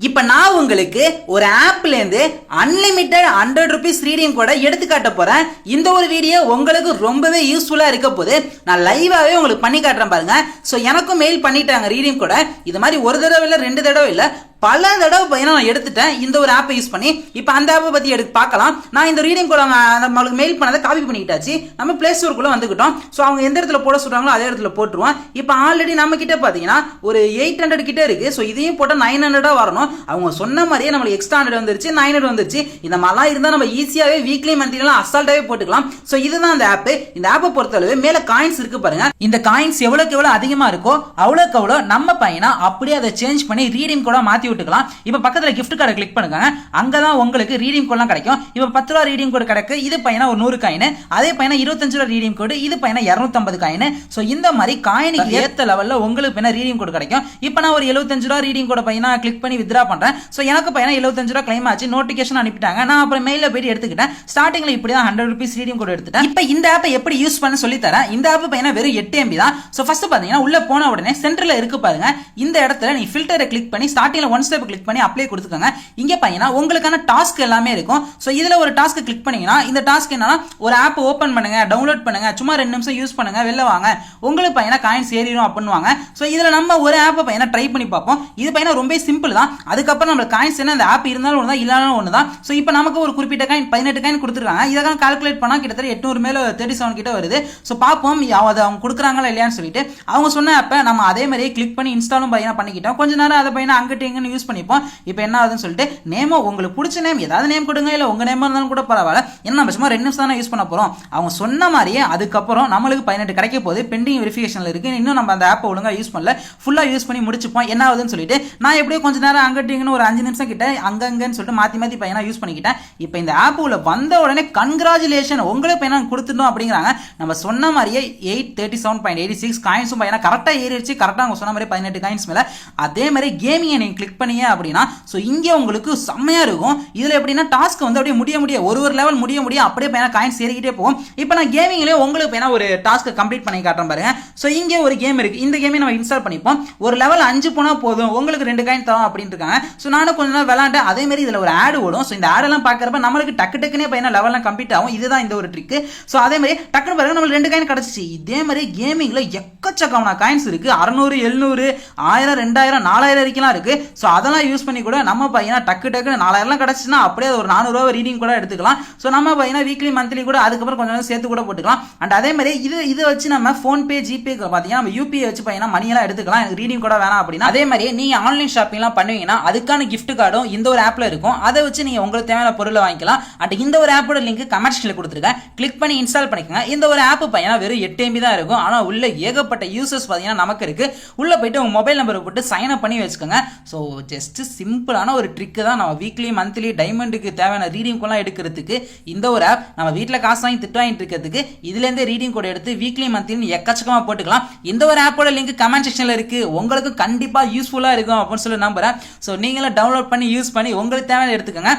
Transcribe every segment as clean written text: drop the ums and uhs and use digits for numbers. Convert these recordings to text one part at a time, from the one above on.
இப்ப நான் உங்களுக்கு ஒரு ஆப்ல இருந்து அன்லிமிட்டெட் 100 rupees ரீடிங் கூட எடுத்து காட்ட போறேன். இந்த ஒரு வீடியோ உங்களுக்கு ரொம்பவே யூஸ்ஃபுல்லா இருக்க போது. நான் லைவாவே உங்களுக்கு பண்ணி காட்டுறேன் பாருங்க. சோ எனக்கும் மெயில் பண்ணிட்டாங்க ரீடிங் கூட. இது மாதிரி ஒரு தடவை இல்ல 2 தடவை இல்ல பல தடவை பையனா நான் எடுத்துட்டேன் இந்த ஒரு ஆப்பை யூஸ் பண்ணி. இப்போ அந்த ஆப்பை பத்தி எடுத்து பார்க்கலாம். நான் இந்த ரீடிங் கூட நம்மளுக்கு மெயில் பண்ணதை காப்பி பண்ணிக்கிட்டாச்சு. நம்ம பிளே ஸ்டோருக்குள்ள வந்துக்கிட்டோம். ஸோ அவங்க எந்த இடத்துல போட சொல்றாங்களோ அதே இடத்துல போட்டுருவோம். இப்போ ஆல்ரெடி நம்ம கிட்ட பார்த்தீங்கன்னா ஒரு 800 கிட்ட இருக்கு. ஸோ இதையும் போட்டால் 900 வரணும். அவங்க சொன்ன மாதிரியே நம்மளுக்கு எக்ஸ்ட்ரா 100 வந்துருச்சு, 900 வந்துருச்சு. இந்த மாதிரிலாம் இருந்தால் நம்ம ஈஸியாகவே வீக்லி மந்த்லிலாம் அசால்ட்டாகவே போட்டுக்கலாம். ஸோ இதுதான் அந்த ஆப். இந்த ஆப்பை பொறுத்தளவு மேலே காயின்ஸ் இருக்கு பாருங்க. இந்த காயின்ஸ் எவ்வளோக்கு எவ்வளோ அதிகமாக இருக்கோ அவ்வளோக்கு அவ்வளோ நம்ம பையனா அப்படியே அதை சேஞ்ச் பண்ணி ரீடிங் கூட மாற்றி விட்டுக்கலாம். இப்போ பக்கத்துல கிஃப்ட் கார்டை கிளிக் பண்ணுங்க. அங்கதான் உங்களுக்கு ரீடிங் கோட்லாம் கிடைக்கும். இப்போ 10 ரூபா ரீடிங் கோட் கிடைக்கு. இது பையனா ஒரு 100 காயின், அதே பையனா 25 ரூபா ரீடிங் கோட், இது பையனா 250 காயின். ஸோ இந்த மாதிரி காயினுக்கு ஏத்த லெவல்ல உங்களுக்கு பையனா ரீடிங் கோட் கிடைக்கும். இப்போ நான் ஒரு 75 ரூபா ரீடிங் கோட பையனா கிளிக் பண்ணி வித்ரா பண்றேன். ஸோ எனக்கு பையனா 75 ரூபா கிளைம் ஆச்சு, நோட்டிபிகேஷன் அனுப்பிட்டாங்க. நான் அப்புறம் மெயில போய் எடுத்துக்கிட்டேன். ஸ்டார்டிங்ல இப்படி தான் 100 rupees ரீடிங் கோட் எடுத்துட்டேன். இப்போ இந்த ஆப்பை எப்படி யூஸ் பண்ண சொல்லி தரேன். இந்த ஆப் பையனா வெறும் 8 MB தான். ஸோ ஃபர்ஸ்ட் பாத்தீங்கன்னா உள்ள போன உடனே சென்டர்ல இருக்கு பாருங்க. இந்த இடத்துல நீ ஃபில்டரை கிளிக் பண்ணி ஸ்டார்டிங்ல 1 ஸ்டெப் கிளிக் பண்ணி அப்ளை கொடுத்துக்கோங்க. இங்க பையனா உங்களுக்கான டாஸ்க் எல்லாமே இருக்கும். சோ இதுல ஒரு டாஸ்க் கிளிக் பண்ணீங்கன்னா இந்த டாஸ்க் என்னன்னா ஒரு ஆப் ஓபன் பண்ணுங்க, டவுன்லோட் பண்ணுங்க, சும்மா 2 நிமிஷம் யூஸ் பண்ணுங்க, வெளில வாங்க, உங்களுக்கு பையனா காயின்ஸ் ஏறிடும் அப்படின்னுவாங்க. சோ இதுல நம்ம ஒரு ஆப் பையனா ட்ரை பண்ணி பார்ப்போம். இது பையனா ரொம்ப சிம்பிள் தான். அதுக்கப்புறம் நம்ம காயின்ஸ் என்ன அந்த ஆப் இருந்தாலும் ஒண்ணுதான் இல்லனாலும் ஒண்ணுதான். சோ இப்போ நமக்கு ஒரு குறிப்பிட்ட காயின் 18 காயின் கொடுத்துருக்காங்க. இதெல்லாம் கால்குலேட் பண்ணா கிட்டத்தட்ட 800 மேல 37 கிட்ட வருது. சோ பாப்போம் அவங்க கொடுக்குறாங்களா இல்லையான்னு சொல்லிட்டு. அவங்க சொன்ன ஆப்பை நம்ம அதே மாதிரியே கிளிக் பண்ணி இன்ஸ்டாலும் பையனா பண்ணிக்கிட்டோம். கொஞ்ச நேரம் அதை பையனா அங்கிட்டு இங்கன்னு யூஸ் பண்ணிப்போம். இப்போ என்ன ஆகுதுன்னு சொல்லிட்டு நேமோ உங்களுக்கு பிடிச்ச நேம் ஏதாவது நேம் கொடுங்க, இல்ல உங்க நேம் இருந்தாலும் கூட பரவாயில்ல. என்ன நம்ம சும்மா 2 நிமிஷம் தானே யூஸ் பண்ண போறோம். அவங்க சொன்ன மாதிரியே அதுக்கப்புறம் நம்மளுக்கு 18 கிடைக்க போது. பெண்டிங் வெரிஃபிகேஷன்ல இருக்கு. இன்னும் நம்ம அந்த ஆப்பை ஒழுங்கா யூஸ் பண்ணல, ஃபுல்லா யூஸ் பண்ணி முடிச்சுப்போம். என்ன ஆகுதுன்னு சொல்லிட்டு நான் எப்படியோ கொஞ்ச நேரம் அங்கிட்டிங்கன்னு ஒரு 5 நிமிஷம் கிட்ட அங்கங்கன்னு சொல்லிட்டு மாத்தி மாத்தி பையனா யூஸ் பண்ணிக்கிட்டேன். இப்போ இந்த ஆப் உள்ள வந்த உடனே கங்க்ராச்சுலேஷன் உங்களுக்கு பையனா கொடுத்துட்டோம் அப்படிங்கிறாங்க. நம்ம சொன்ன மாதிரியே 837.86 காயின்ஸும் பையனா கரெக்டா ஏறிடுச்சு. கரெக்டா அவங்க சொன்ன மாதிரி 18 காயின்ஸ் மேல. அதே மாதிரி கேமிங்கை நீங்க கிளிக் பண்ணீங்க அப்படின்னா சோ இங்க உங்களுக்கு செம்மையா இருக்கும். இதுல எப்படின்னா டாஸ்க் வந்து அப்படியே முடிய ஒரு லெவல் முடிய அப்படியே பையனா காயின்ஸ் ஏறிக்கிட்டே போகும். இப்போ நான் கேமிங்லயே உங்களுக்கு பையனா ஒரு டாஸ்க் கம்ப்ளீட் பண்ணி காட்டுறேன் பாருங்க. சோ இங்க ஒரு கேம் இருக்கு. இந்த கேமை நம்ம இன்ஸ்டால் பண்ணிப்போம். ஒரு லெவல் 5 போனா போதும், உங்களுக்கு 2 காயின் தரும் அப்படின்னு இருக்காங்க. சோ நானும் கொஞ்ச நேரம் விளையாண்டேன். அதே மாதிரி இதுல ஒரு ஆட் ஓடும். சோ இந்த ஆட் எல்லாம் பாக்குறப்ப நம்மளுக்கு டக்குனே பையனா லெவல்லாம் கம்ப்ளீட் ஆகும். இதுதான் இந்த ஒரு ட்ரிக். சோ அதே மாதிரி டக்குனு பாருங்க நம்மளுக்கு 2 காயின் கிடைச்சிச்சு. இதே மாதிரி கேமிங்ல எக்கச்சக்கமான காயின்ஸ் இருக்கு. 600 700 1000 2000 4000 வரைக்கும் இருக்கு. சோ அதெல்லாம் யூஸ் பண்ணி கூட நம்ம பையனா டக்குன்னு 4000 கிடைச்சுன்னா அப்படியே ஒரு 400 ரூபா ரீடிங் கூட எடுத்துக்கலாம். ஸோ நம்ம பையனா வீக்லி மந்த்லி கூட அதுக்கப்புறம் கொஞ்சம் சேர்த்து கூட போட்டுக்கலாம். அண்ட் அதே மாதிரி இதை வச்சு நம்ம ஃபோன்பே ஜிபே பார்த்தீங்கன்னா நம்ம யூபிஐ வச்சு பையனா மணியெல்லாம் எடுத்துக்கலாம். எனக்கு ரீடிங் கூட வேணாம் அப்படின்னா அதே மாதிரி நீங்க ஆன்லைன் ஷாப்பிங்லாம் பண்ணுவீங்கன்னா அதுக்கான கிஃப்ட் கார்டும் இந்த ஒரு ஆப்ல இருக்கும். அதை வச்சு நீங்க உங்களுக்கு தேவையான பொருளை வாங்கிக்கலாம். அண்ட் இந்த ஒரு ஆப்போட லிங்க் கமெண்ட் செக்ஷன்ல கொடுத்துருக்கேன். கிளிக் பண்ணி இன்ஸ்டால் பண்ணிக்கோங்க. இந்த ஒரு ஆப் பையனா வெறும் 8 MB தான் இருக்கும். ஆனா உள்ள ஏகப்பட்ட யூசர்ஸ் பார்த்தீங்கன்னா நமக்கு இருக்கு. உள்ள போயிட்டு உங்க மொபைல் நம்பரை போட்டு சைன் அப் பண்ணி வச்சுக்கோங்க. ஸோ ஜஸ்ட் சிம்பிளான ஒரு ட்ரிக் தான். நம்ம வீக்லி மந்த்லி டைமண்டுக்கு தேவையான ரீடிங் கோட்லாம் எடுக்கிறதுக்கு இந்த ஒரு ஆப். நம்ம வீட்டில் காசு வாங்கி திட்டு வாங்கிட்டு இருக்கிறதுக்கு இதுலேருந்து ரீடிங் கோட் எடுத்து வீக்லி மந்த்லி எக்கச்சக்கமாக போட்டுக்கலாம். இந்த ஒரு ஆப்போட லிங்க் கமெண்ட் செக்ஷனில் இருக்கு. உங்களுக்கு கண்டிப்பாக யூஸ்ஃபுல்லாக இருக்கும் அப்படின்னு சொல்லி நம்புறேன். ஸோ நீங்களும் டவுன்லோட் பண்ணி யூஸ் பண்ணி உங்களுக்கு தேவையான எடுத்துக்கோங்க.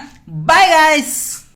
Bye guys.